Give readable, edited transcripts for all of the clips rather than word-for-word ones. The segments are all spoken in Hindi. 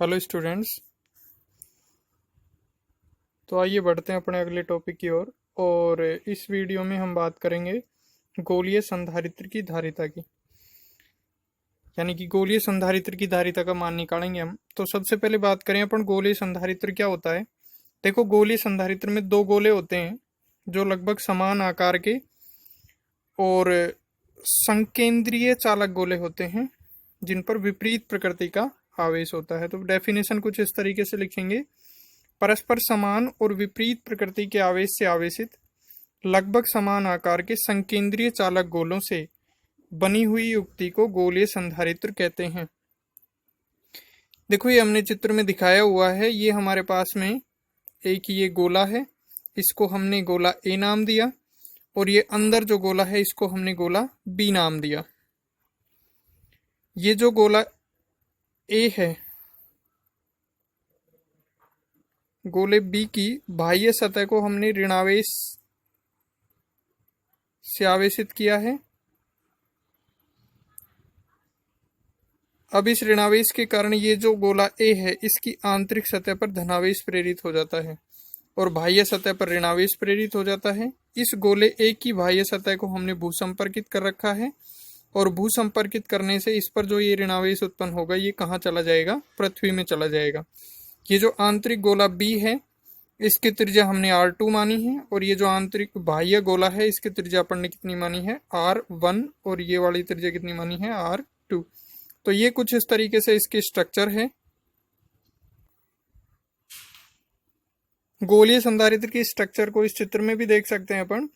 Hello students. तो आइए बढ़ते हैं अपने अगले टॉपिक की ओर। और इस वीडियो में हम बात करेंगे गोलीय संधारित्र की धारिता की, यानी कि गोलीय संधारित्र की धारिता का मान निकालेंगे हम। तो सबसे पहले बात करें अपन गोलीय संधारित्र क्या होता है। देखो, गोलीय संधारित्र में दो गोले होते हैं जो लगभग समान आकार के और संकेंद्रीय चालक गोले होते हैं जिन पर विपरीत प्रकृति का आवेश होता है। तो डेफिनेशन कुछ इस तरीके से लिखेंगे: परस्पर समान और विपरीत प्रकृति के आवेश से आवेशित लगभग समान आकार के संकेंद्रीय चालक गोलों से बनी हुई युक्ति को गोलीय संधारित्र कहते हैं। देखो, ये हमने चित्र में दिखाया हुआ है। ये हमारे पास में एक ये गोला है, इसको हमने गोला ए नाम दिया, और ये अंदर जो गोला है इसको हमने गोला बी नाम दिया। ये जो गोला ए है, गोले बी की बाह्य सतह को हमने ऋणावेश से आवेशित किया है। अब इस ऋणावेश के कारण ये जो गोला ए है इसकी आंतरिक सतह पर धनावेश प्रेरित हो जाता है और बाह्य सतह पर ऋणावेश प्रेरित हो जाता है। इस गोले ए की बाह्य सतह को हमने भूसंपर्कित कर रखा है, और भूसंपर्कित करने से इस पर जो ये ऋणावेश उत्पन्न होगा ये कहाँ चला जाएगा? पृथ्वी में चला जाएगा। ये जो आंतरिक गोला बी है इसकी त्रिज्या हमने R2 मानी है, और ये जो आंतरिक बाह्य गोला है इसकी त्रिज्या अपन ने कितनी मानी है? R1, और ये वाली त्रिज्या कितनी मानी है? R2। तो ये कुछ इस तरीके से इसकी स्ट्रक्चर है। गोलीय संधारित्र की स्ट्रक्चर को इस चित्र में भी देख सकते हैं अपन।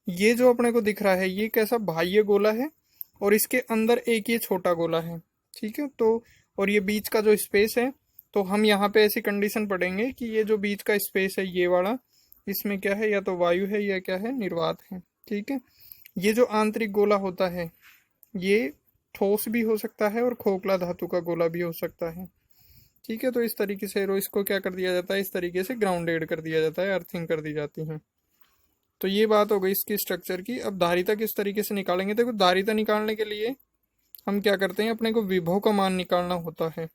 ये जो अपने को दिख रहा है ये कैसा बाह्य गोला है, और इसके अंदर एक ये छोटा गोला है, ठीक है। तो और ये बीच का जो स्पेस है, तो हम यहाँ पे ऐसी कंडीशन पढ़ेंगे कि ये जो बीच का स्पेस है ये वाला, इसमें क्या है? या तो वायु है या क्या है? निर्वात है, ठीक है। ये जो आंतरिक गोला होता है ये ठोस भी हो सकता है और खोखला धातु का गोला भी हो सकता है, ठीक है। तो इस तरीके से इसको क्या कर दिया जाता है? इस तरीके से ग्राउंडेड कर दिया जाता है, अर्थिंग कर दी जाती है। तो ये बात हो गई इसकी स्ट्रक्चर की। अब धारिता किस तरीके से निकालेंगे? देखो, धारिता निकालने के लिए हम क्या करते हैं, अपने को विभव का मान निकालना होता है।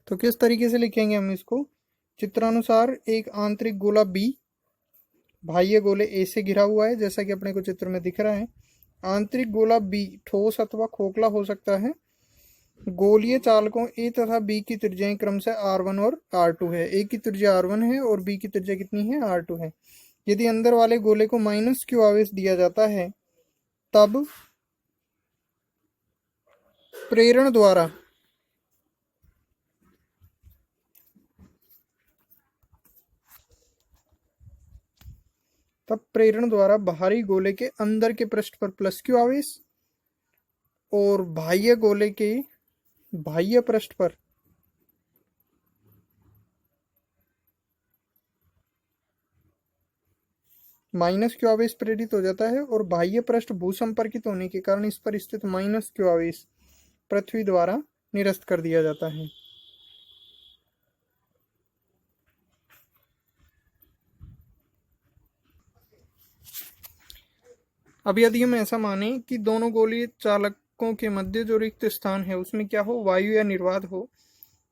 तो किस तरीके से लिखेंगे हम इसको? चित्रानुसार एक आंतरिक गोला बी बाह्य गोले ए से घिरा हुआ है, जैसा कि अपने को चित्र में दिख रहा है। आंतरिक गोला बी ठोस अथवा खोखला हो सकता है। गोलीय चालकों ए तथा बी की त्रिज्याएं क्रम से R1 और R2 है। ए की त्रिज्या R1 है और बी की त्रिज्या कितनी है? R2 है। यदि अंदर वाले गोले को -q आवेश दिया जाता है तब प्रेरण द्वारा बाहरी गोले के अंदर के पृष्ठ पर +q आवेश और बाह्य गोले के बाह्य पृष्ठ पर -q आवेश प्रेरित हो जाता है, और बाह्य पृष्ठ भूसंपर्कित होने के कारण इस पर स्थित -q आवेश पृथ्वी द्वारा निरस्त कर दिया जाता है। अब यदि हम ऐसा माने कि दोनों गोलीय चालकों के मध्य जो रिक्त स्थान है उसमें क्या हो? वायु या निर्वात हो,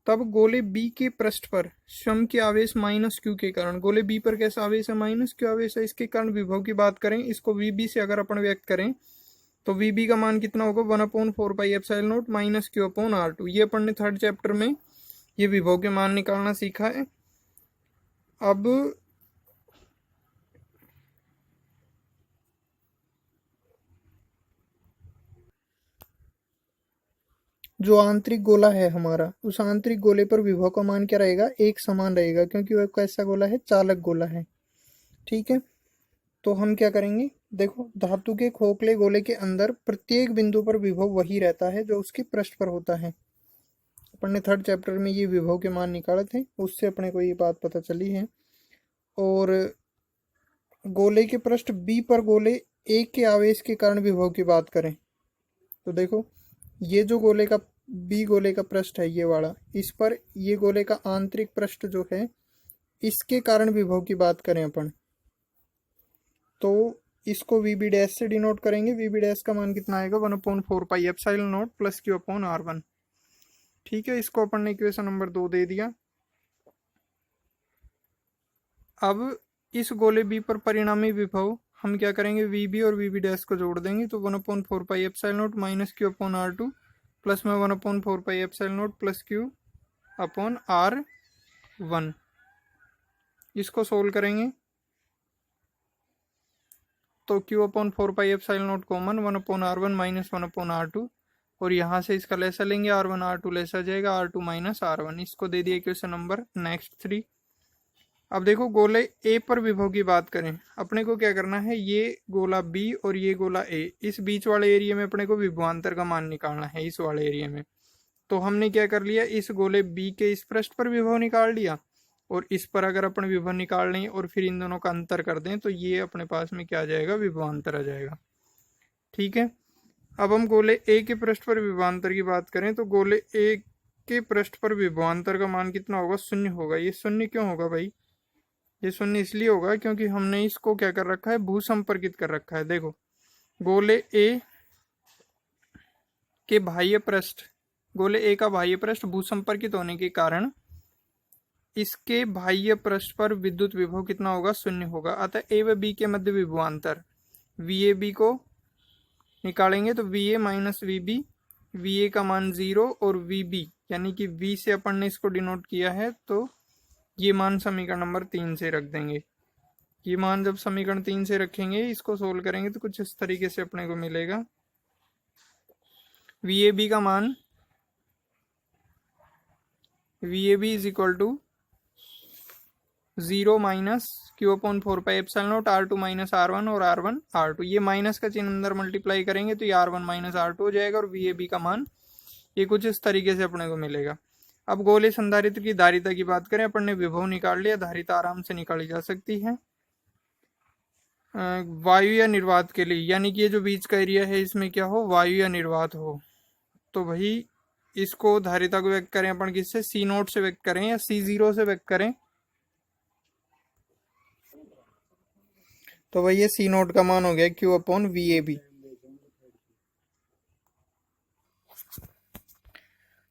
तब गोले बी के पृष्ठ पर स्वयं के आवेश -q के कारण, गोले बी पर कैसा आवेश है? -q आवेश है। इसके कारण विभव की बात करें, इसको वीबी से अगर अपन व्यक्त करें तो वीबी का मान कितना होगा? 1/4πε0 -q/R2। ये अपन ने थर्ड चैप्टर में ये विभव के मान निकालना सीखा है। अब जो आंतरिक गोला है हमारा, उस आंतरिक गोले पर विभव का मान क्या रहेगा? एक समान रहेगा, क्योंकि वह कैसा गोला है? चालक गोला है, ठीक है। तो हम क्या करेंगे? देखो, धातु के खोखले गोले के अंदर प्रत्येक बिंदु पर विभव वही रहता है जो उसके पृष्ठ पर होता है। अपन ने थर्ड चैप्टर में ये विभव के मान निकाले थे, उससे अपने को ये बात पता चली है। और गोले के पृष्ठ बी पर गोले ए के आवेश के कारण विभव की बात करें तो देखो, ये जो गोले का बी गोले का पृष्ठ है ये वाला, इस पर ये गोले का आंतरिक पृष्ठ जो है इसके कारण विभव की बात करें अपन तो इसको वी बी डैश से डिनोट करेंगे। वी बी डैश का मान कितना आएगा 1/4πε0 प्लस Q/R1। ठीक है, इसको अपन ने इक्वेशन नंबर 2 दे दिया। अब इस गोले बी पर परिणामी विभव हम क्या करेंगे, वी बी और वी बी डैश को जोड़ देंगे तो 1/4πε0 माइनस Q/R2 प्लस में 1/4πε0 प्लस Q/R1। इसको सोल्व करेंगे तो Q/4πε0 common 1/R1 minus 1/R2 और यहाँ से इसका लेसा लेंगे R1 R2 लेसा जाएगा R2 माइनस R1। इसको दे दिया क्वेश्चन नंबर नेक्स्ट 3। अब देखो गोले ए पर विभव की बात करें, अपने को क्या करना है, ये गोला बी और ये गोला ए, इस बीच वाले एरिया में अपने को विभवांतर का मान निकालना है इस वाले एरिया में। तो हमने क्या कर लिया, इस गोले बी के इस पृष्ठ पर विभव निकाल लिया और इस पर अगर अपन विभव निकाल लें और फिर इन दोनों का अंतर कर दें तो ये अपने पास में क्या आ जाएगा, विभवांतर आ जाएगा। ठीक है, अब हम गोले ए के पृष्ठ पर विभवांतर की बात करें तो गोले ए के पृष्ठ पर विभवांतर का मान कितना होगा, 0 होगा। ये 0 क्यों होगा भाई, ये 0 इसलिए होगा क्योंकि हमने इसको क्या कर रखा है, भू संपर्कित कर रखा है। देखो गोले ए के बाह्य पृष्ठ, गोले ए का बाह्य पृष्ठ भू संपर्कित होने के कारण इसके बाह्य पृष्ठ पर विद्युत विभव कितना होगा, 0 होगा। अतः ए व बी के मध्य विभवांतर वी ए बी को निकालेंगे तो V A minus V B, V A का मान 0 और वी बी यानी कि वी से अपन ने इसको डिनोट किया है तो ये मान समीकरण नंबर 3 से रख देंगे। ये मान जब समीकरण 3 से रखेंगे, इसको सोल्व करेंगे तो कुछ इस तरीके से अपने को मिलेगा। वी ए बी का मान V A B is equal to 0 minus Q/4πε0 R2 minus R1 और R1 R2, ये माइनस का चिन्ह अंदर मल्टीप्लाई करेंगे तो ये R1 माइनस R2 हो जाएगा और वी ए बी का मान ये कुछ इस तरीके से अपने को मिलेगा। अब गोले संधारित्र की धारिता की बात करें, अपन ने विभव निकाल लिया, धारिता आराम से निकाली जा सकती है। वायु या निर्वात के लिए, यानी कि ये जो बीच का एरिया है इसमें क्या हो, वायु या निर्वात हो, तो भाई इसको धारिता को व्यक्त करें अपन किससे, C0 से व्यक्त करें या C0 से व्यक्त करें, तो भाई ये C0 का मान हो गया Q/VAB।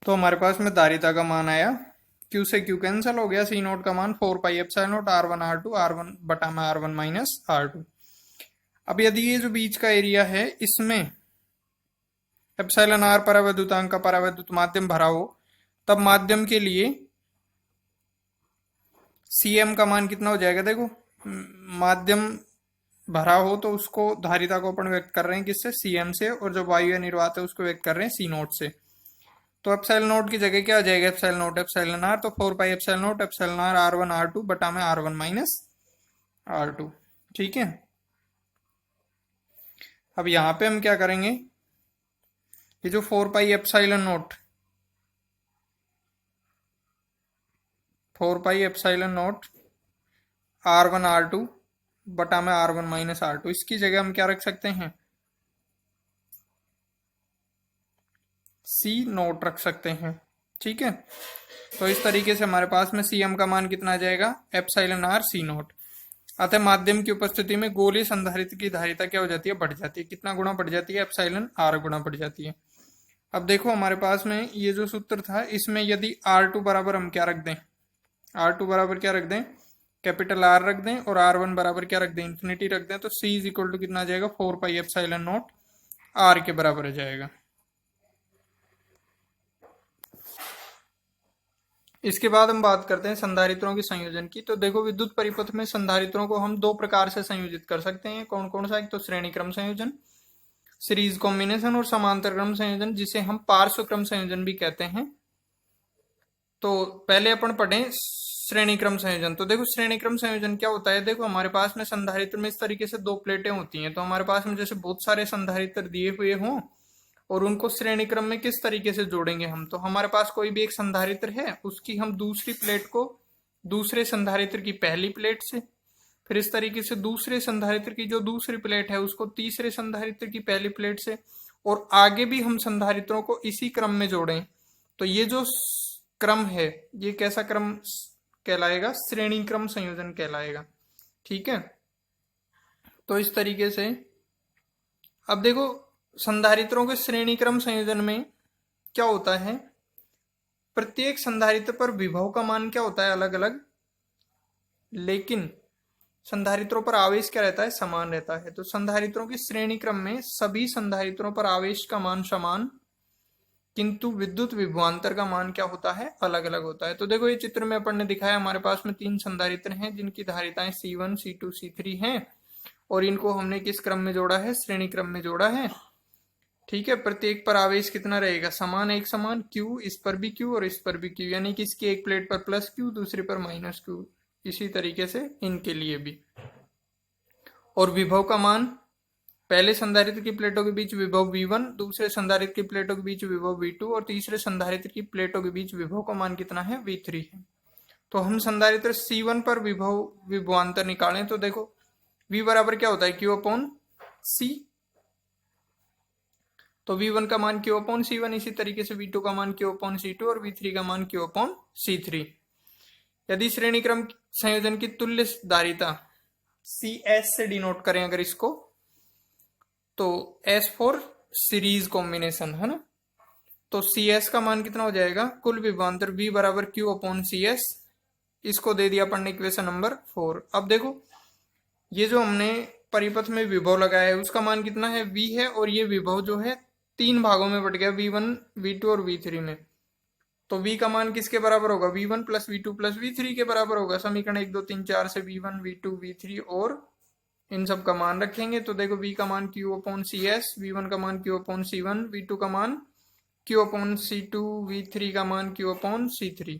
तो हमारे पास में धारिता का मान आया, Q से Q कैंसिल हो गया, C0 का मान 4πε0 R1 R2 R1 बटा में R1 माइनस R2। अब यदि ये जो बीच का एरिया है इसमें एप्सिलॉन R परावैद्युतांक का परावैद्युत माध्यम भरा हो, तब माध्यम के लिए Cm का मान कितना हो जाएगा। देखो माध्यम भरा हो तो उसको धारिता को अपन व्यक्त कर रहे हैं किससे, Cm से, और जो वायु या निर्वात है उसको व्यक्त कर रहे हैं C0 से। तो एप्सिलॉन नोट की जगह क्या आ जाएगा, एप्सिलॉन R, तो 4πε0 एप्सिलॉन R R1 R2 बटा में R1 माइनस R2। ठीक है, अब यहां पे हम क्या करेंगे, ये जो 4πε0 R1 R2 बटा में R1 माइनस R2, इसकी जगह हम क्या रख सकते हैं, C0 रख सकते हैं। ठीक है, तो इस तरीके से हमारे पास में Cm का मान कितना आ जाएगा, एप्सिलॉन R C0। अतः माध्यम की उपस्थिति में गोलीय संधारित्र की धारिता क्या हो जाती है, बढ़ जाती है। कितना गुना बढ़ जाती है, एप्सिलॉन R गुना बढ़ जाती है। अब देखो हमारे पास में ये जो सूत्र था, इसमें यदि R2 बराबर हम क्या रख दें, R2 बराबर क्या रख दें, कैपिटल R रख दें, और R1 बराबर क्या रख दें, इन्फिनिटी रख दें, तो C इज इक्वल टू कितना आ जाएगा, 4πε0 R के बराबर आ जाएगा। इसके बाद हम बात करते हैं संधारित्रों के संयोजन की। तो देखो विद्युत परिपथ में संधारित्रों को हम 2 प्रकार से संयोजित कर सकते हैं। कौन कौन सा, एक तो श्रेणी क्रम संयोजन, सीरीज कॉम्बिनेशन, और समांतर क्रम संयोजन, जिसे हम पार्श्व क्रम संयोजन भी कहते हैं। तो पहले अपन पढ़ें श्रेणी क्रम संयोजन। तो देखो श्रेणी क्रम संयोजन क्या होता है, देखो हमारे पास में संधारित्र में इस तरीके से 2 प्लेटें होती हैं। तो हमारे पास में जैसे बहुत सारे संधारित्र दिए हुए हों और उनको श्रेणी क्रम में किस तरीके से जोड़ेंगे हम, तो हमारे पास कोई भी एक संधारित्र है, उसकी हम दूसरी प्लेट को दूसरे संधारित्र की पहली प्लेट से, फिर इस तरीके से दूसरे संधारित्र की जो दूसरी प्लेट है उसको तीसरे संधारित्र की पहली प्लेट से, और आगे भी हम संधारित्रों को इसी क्रम में जोड़ें, तो ये जो क्रम है ये कैसा क्रम कहलाएगा, श्रेणी क्रम संयोजन कहलाएगा। ठीक है, तो इस तरीके से अब देखो संधारित्रों के श्रेणी क्रम संयोजन में क्या होता है, प्रत्येक संधारित्र पर विभव का मान क्या होता है, अलग अलग, लेकिन संधारित्रों पर आवेश क्या रहता है, समान रहता है। तो संधारित्रों की श्रेणी क्रम में सभी संधारित्रों पर आवेश का मान समान, किंतु विद्युत विभवांतर का मान क्या होता है, अलग अलग होता है। तो देखो ये चित्र में अपन ने दिखाया, हमारे पास में 3 संधारित्र हैं जिनकी धारिताएं C1 C2 C3 हैं, और इनको हमने किस क्रम में जोड़ा है, श्रेणी क्रम में जोड़ा है। ठीक है, प्रत्येक पर आवेश कितना रहेगा, समान, एक समान Q, इस पर भी Q और इस पर भी Q, यानी कि इसकी एक प्लेट पर प्लस Q, दूसरी पर माइनस Q, इसी तरीके से इनके लिए भी। और विभव का मान, पहले संधारित्र की प्लेटों के बीच विभव V1, दूसरे संधारित्र की प्लेटों के बीच विभव V2 और तीसरे संधारित्र की प्लेटों के बीच विभव का मान कितना है, V3 है। तो हम संधारित्र C1 पर विभवांतर निकालें तो देखो V बराबर क्या होता है, Q अपॉन C। तो V1 का मान Q अपॉन C1, इसी तरीके से V2 का मान Q अपॉन C2 और V3 का मान Q अपॉन C3। यदि श्रेणी क्रम संयोजन की तुल्य धारिता CS से डिनोट करें अगर इसको, तो S फॉर सीरीज कॉम्बिनेशन है ना, तो CS का मान कितना हो जाएगा, कुल विभवांतर V बराबर Q अपॉन CS, इसको दे दिया अपन ने इक्वेशन नंबर 4। अब देखो ये जो हमने परिपथ में विभव लगाया है उसका मान कितना है, V है, और ये विभव जो है 3 भागों में बट गया, V1 V2 और V3 में। तो V का मान किसके बराबर होगा, V1 plus V2 plus V3 के बराबर होगा। समीकरण 1 2 3 4 से V1 V2 V3 और इन सब का मान रखेंगे। तो देखो V का मान Q अपॉन CS, V1 का मान Q अपॉन C1, V2 का मान Q अपॉन C2, V3 का मान Q अपॉन C3।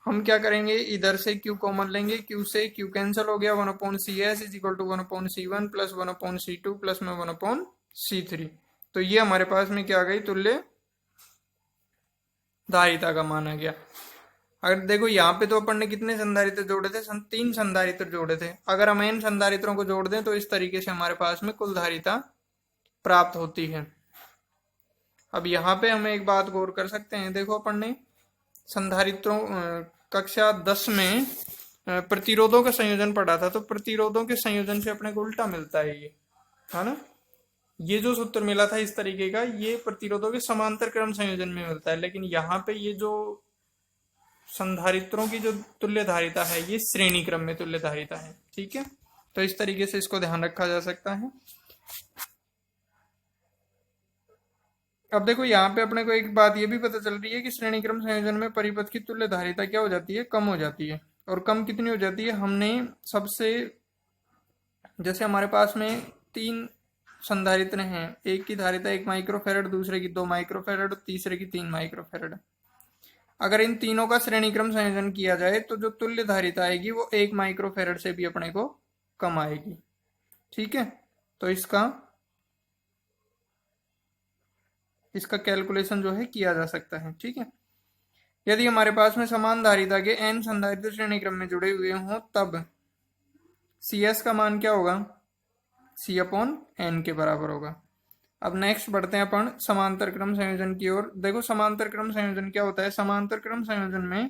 हम क्या करेंगे, इधर से Q कॉमन लेंगे, Q से Q कैंसिल हो गया, 1 upon CS is equal to 1 upon C1 plus 1 upon C2 plus में 1 अपॉन C3। तो ये हमारे पास में क्या आ गई, तुल्य धारिता का मान आ गया। अगर देखो यहाँ पे तो अपन ने कितने संधारित्र जोड़े थे, 3 संधारित्र जोड़े थे। अगर हम n संधारित्रों को जोड़ दें तो इस तरीके से हमारे पास में कुल धारिता प्राप्त होती है। अब यहाँ पे हमें एक बात गौर कर सकते हैं, देखो अपन ने संधारित्रों कक्षा 10 में प्रतिरोधों का संयोजन पढ़ा था, तो प्रतिरोधों के संयोजन से अपने को उल्टा मिलता है ये, है ना। ये जो सूत्र मिला था इस तरीके का, ये प्रतिरोधों के समांतर क्रम संयोजन में मिलता है, लेकिन यहाँ पे ये जो संधारित्रों की जो तुल्य धारिता है ये श्रेणी क्रम में तुल्य धारिता है। ठीक है, तो इस तरीके से इसको ध्यान रखा जा सकता है। अब देखो यहाँ पे अपने को एक बात ये भी पता चल रही है कि श्रेणी क्रम संयोजन में परिपथ की तुल्य धारिता क्या हो जाती है, कम हो जाती है। और कम कितनी हो जाती है, हमने सबसे, जैसे हमारे पास में 3 संधारित्र हैं, एक की धारिता 1 माइक्रोफेरेड, दूसरे की 2 माइक्रोफेरेड, तीसरे की 3 माइक्रोफेरेड। अगर इन तीनों का श्रेणी क्रम संयोजन किया जाए तो जो तुल्य धारिता आएगी वो 1 माइक्रोफेरेड से भी अपने को कम आएगी। ठीक है, तो इसका कैलकुलेशन जो है किया जा सकता है। ठीक है, यदि हमारे पास में समान धारिता के n संधारित्र श्रेणी क्रम में जुड़े हुए हों तब CS का मान क्या होगा, C अपॉन n के बराबर होगा। अब नेक्स्ट बढ़ते हैं अपन समांतर क्रम संयोजन की ओर। देखो समांतर क्रम संयोजन क्या होता है, समांतर क्रम संयोजन में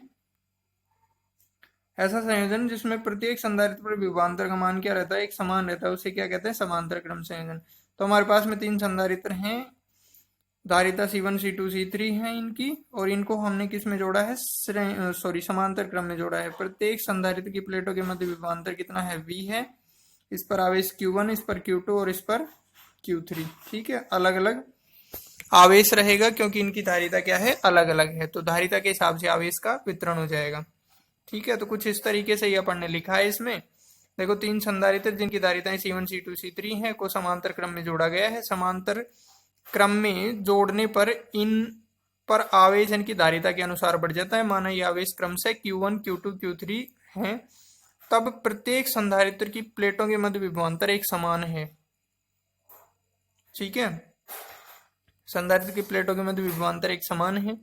ऐसा संयोजन जिसमें प्रत्येक संधारित्र पर विभवांतर का मान क्या रहता है, एक समान रहता है, उसे क्या कहते हैं, समांतर क्रम संयोजन। तो हमारे पास में 3 संधारित्र हैं, धारिता C1 C2 C3 है इनकी, और इनको हमने किस में जोड़ा है, समांतर क्रम में जोड़ा है। प्रत्येक संधारित्र की प्लेटों के मध्य विभवांतर कितना है, V है, इस पर आवेश Q1, इस पर Q2 और इस पर Q3। ठीक है, अलग अलग आवेश रहेगा क्योंकि इनकी धारिता क्या है, अलग अलग है, तो धारिता के हिसाब से आवेश का वितरण हो जाएगा। ठीक है, तो कुछ इस तरीके से ये अपन ने लिखा है। इसमें देखो 3 संधारित्र जिनकी धारिताएं C1 C2 C3 हैं को समांतर क्रम में जोड़ा गया है। समांतर क्रम में जोड़ने पर इन पर आवेश इनकी धारिता के अनुसार बढ़ जाता है। माना ये आवेश क्रम से Q1 Q2 Q3 है, तब प्रत्येक संधारित्र की प्लेटों के मध्य विभवांतर एक समान है। ठीक है, संधारित्र की प्लेटों के मध्य विभवांतर एक समान है।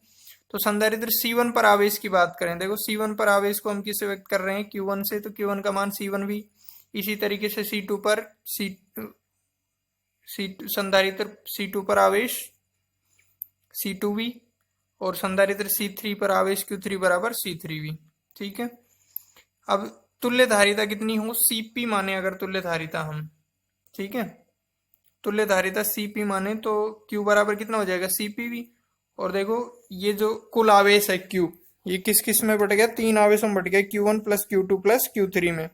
तो संधारित्र C1 पर आवेश की बात करें, देखो C1 पर आवेश को हम किससे व्यक्त कर रहे हैं, Q1 से, तो Q1 का मान C1 भी। इसी तरीके से C2 पर संधारित्र C2 पर आवेश C2V, और संधारित्र C3 पर आवेश Q3 बराबर C3V। ठीक है, अब तुल्य धारिता कितनी हो, Cp माने अगर तुल्य धारिता हम, ठीक है, तुल्य धारिता Cp माने तो Q बराबर कितना हो जाएगा, Cpv। और देखो ये जो कुल आवेश है Q, ये किस किस में बट गया, 3 आवेशों में बट गया, Q1 plus Q2 plus Q3 में।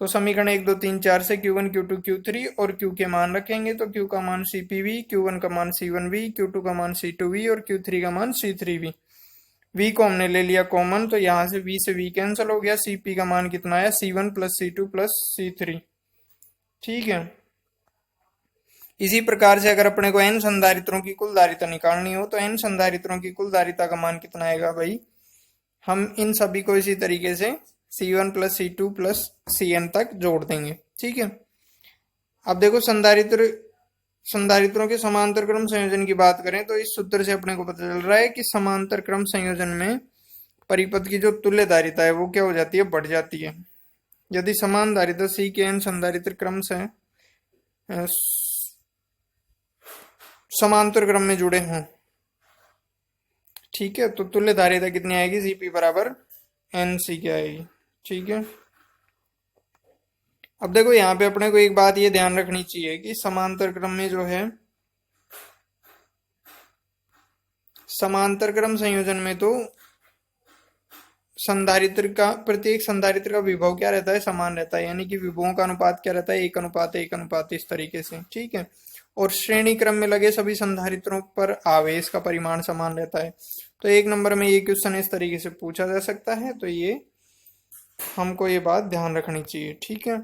तो समीकरण 1 2 3 4 से Q1 Q2 Q3 और Q के मान रखेंगे तो Q का मान Cpv, Q1 का मान C1v, Q2 का मान C2v और Q3 का मान C3v। v को हमने ले लिया कॉमन, तो यहाँ से v से v कैंसिल हो गया, Cp का मान कितना आया, C1 plus C2 plus C3, ठीक है। इसी प्रकार से अगर अपने को n संधारित्रों की कुल धारिता निकालनी हो तो n संधारित्रों की कुल धारिता का मान कितना आएगा भाई, हम इन सभी को इसी तरीके से C1 plus C2 plus Cn तक जोड़ देंगे, ठीक है। अब देखो संधारित्रों के समांतर क्रम संयोजन की बात करें तो इस सूत्र से अपने को पता चल रहा है कि समांतर क्रम संयोजन में परिपथ की जो तुल्य धारिता है वो क्या हो जाती है, बढ़ जाती है। यदि समान धारिता C के n संधारित्र क्रम से समांतर क्रम में जुड़े हों, ठीक है, तो तुल्य धारिता कितनी आएगी, Cp बराबर Nc की आएगी, ठीक है। अब देखो यहाँ पे अपने को एक बात ये ध्यान रखनी चाहिए कि समांतर क्रम में जो है, समांतर क्रम संयोजन में तो संधारित्र का, प्रत्येक संधारित्र का विभव क्या रहता है, समान रहता है, यानी कि विभवों का अनुपात क्या रहता है, 1:1 इस तरीके से, ठीक है। और श्रेणी क्रम में लगे सभी संधारित्रों पर आवेश का परिमाण समान रहता है। तो 1 नंबर में ये क्वेश्चन इस तरीके से पूछा जा सकता है, तो ये हमको ये बात ध्यान रखनी चाहिए, ठीक है।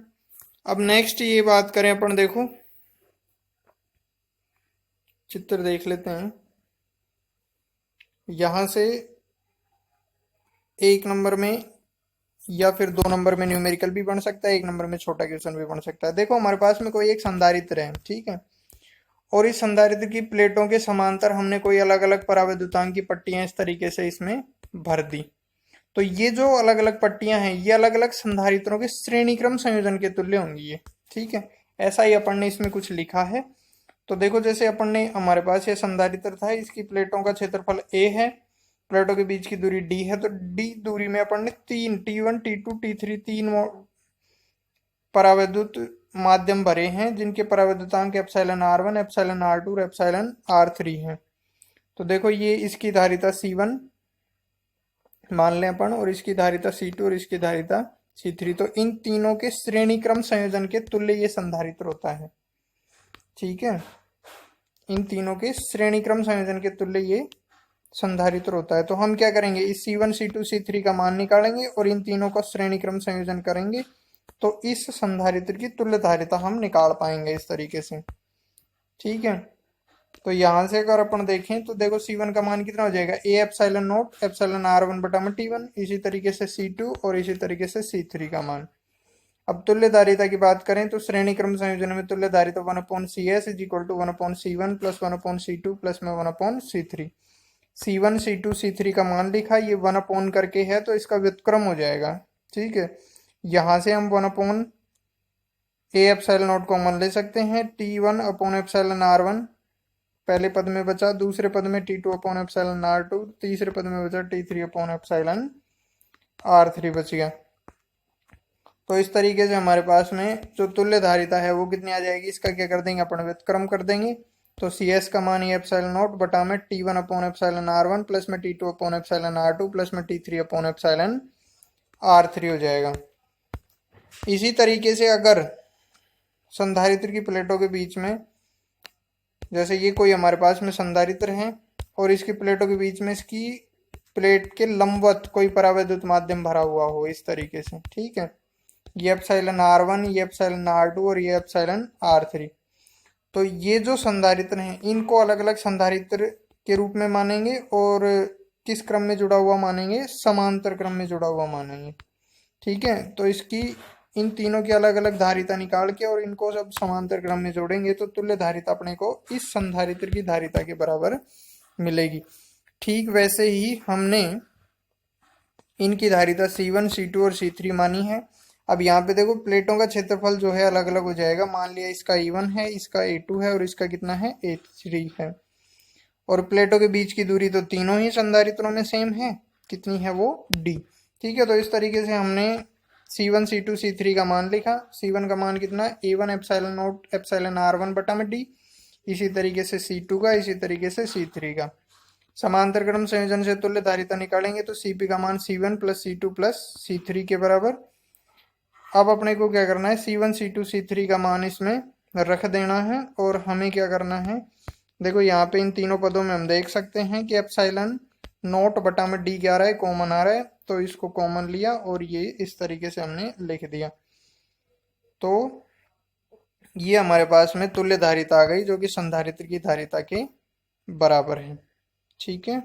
अब नेक्स्ट ये बात करें अपन, देखो चित्र देख लेते हैं। यहां से 1 नंबर में या फिर 2 नंबर में न्यूमेरिकल भी बन सकता है, 1 नंबर में छोटा क्वेश्चन भी बन सकता है। देखो हमारे पास में कोई एक संधारित्र है, ठीक है, और इस संधारित्र की प्लेटों के समांतर हमने कोई अलग अलग परावैद्युतांक की पट्टियां इस तरीके से इसमें भर दी। तो ये जो अलग अलग पट्टियां हैं ये अलग अलग संधारित्रों के श्रेणी क्रम संयोजन के तुल्य होंगी ये, ठीक है। ऐसा ही अपन ने इसमें कुछ लिखा है। तो देखो जैसे अपन ने, हमारे पास ये संधारित्र था, इसकी प्लेटों का क्षेत्रफल a है, प्लेटों के बीच की दूरी d है, तो d दूरी में अपन ने 3 T1 T2 T3 3 परावैद्युत माध्यम भरे हैं जिनके परावैद्युतांक एप्सिलॉन r1 एप्सिलॉन r2 और एप्सिलॉन r3 हैं। तो देखो ये इसकी धारिता C1 मान लें अपन, और इसकी धारिता C2 और इसकी धारिता C3। तो इन तीनों के श्रेणी क्रम संयोजन के तुल्य ये संधारित्र होता है, ठीक है। इन तीनों के श्रेणी क्रम संयोजन के तुल्य ये संधारित्र होता है। तो हम क्या करेंगे, इस C1 C2 C3 का मान निकालेंगे और इन तीनों का श्रेणी क्रम संयोजन करेंगे, तो इस संधारित्र की तुल्य धारिता हम निकाल पाएंगे इस तरीके से, ठीक है। तो यहां से अगर अपन देखें तो देखो C1 का मान कितना हो जाएगा, a epsilon not epsilon r1 बटा में T1, इसी तरीके से C2 और इसी तरीके से C3 का मान। अब तुल्य धारिता की बात करें तो श्रेणी क्रम संयोजन में तुल्य धारिता 1/CS is equal to 1/C1 plus 1/C2 plus में 1/C3। C1 C2 C3 का मान लिखा, ये 1 करके है तो इसका व्युत्क्रम हो जाएगा, ठीक है। यहां से हम 1/a एप्सिलॉन नॉट कॉमन ले सकते हैं, T1 अपॉन एप्सिलॉन r1 पहले पद में बचा, दूसरे पद में T2 अपॉन एप्सिलॉन r2, तीसरे पद में बचा T3 अपॉन एप्सिलॉन r3 बच गया। तो इस तरीके से हमारे पास में जो तुल्य धारिता है वो कितनी आ जाएगी, इसका क्या कर देंगे अपन, व्युत्क्रम कर देंगे। तो CS का मान ये एप्सिलॉन नॉट बटा में T1 upon epsilon r1 plus में T2 upon epsilon r2 plus में T3 अपॉन एप्सिलॉन r3 हो जाएगा। इसी तरीके से अगर संधारित्र की प्लेटों के बीच में, जैसे ये कोई हमारे पास में संधारित्र है और इसकी प्लेटों के बीच में इसकी प्लेट के लंबवत कोई परावैद्युत माध्यम भरा हुआ हो इस तरीके से, ठीक है, ये एप्सिलॉन r1, ये एप्सिलॉन r2 और ये एप्सिलॉन r3। तो ये जो संधारित्र हैं इनको अलग अलग संधारित्र के रूप में मानेंगे और किस क्रम में जुड़ा हुआ मानेंगे, समांतर क्रम में जुड़ा हुआ मानेंगे, ठीक है। तो इसकी इन तीनों की अलग अलग धारिता निकाल के और इनको सब समांतर क्रम में जोड़ेंगे तो तुल्य धारिता अपने को इस संधारित्र की धारिता के बराबर मिलेगी। ठीक वैसे ही हमने इनकी धारिता C1 C2 और C3 मानी है। अब यहाँ पे देखो प्लेटों का क्षेत्रफल जो है अलग अलग हो जाएगा। मान लिया इसका A1 है, इसका A2 है और इसका कितना है, A3 है। और प्लेटों के बीच की दूरी तो तीनों ही संधारित्रों में सेम है, कितनी है वो D, ठीक है। तो इस तरीके से हमने C1 C2 C3 का मान लिखा। C1 का मान कितना, A1 epsilon not epsilon R1 बटा में D। इसी तरीके से C2 का, इसी तरीके से C3 का। समांतर क्रम संयोजन से तुल्य धारिता निकालेंगे तो Cp का मान C1 plus C2 plus C3 के बराबर। अब अपने को क्या करना है, C1 C2 C3 का मान इसमें रख देना है और हमें क्या करना है, देखो यहाँ पे इन तीनों पदों में हम देख सकते हैं कि एप्सिलॉन नॉट बटा में D क्या आ रहा है, कॉमन आ रहा है, तो इसको कॉमन लिया और ये इस तरीके से हमने लिख दिया। तो ये हमारे पास में तुल्य धारिता आ गई जो कि संधारित्र की धारिता के बराबर है। ठीक है।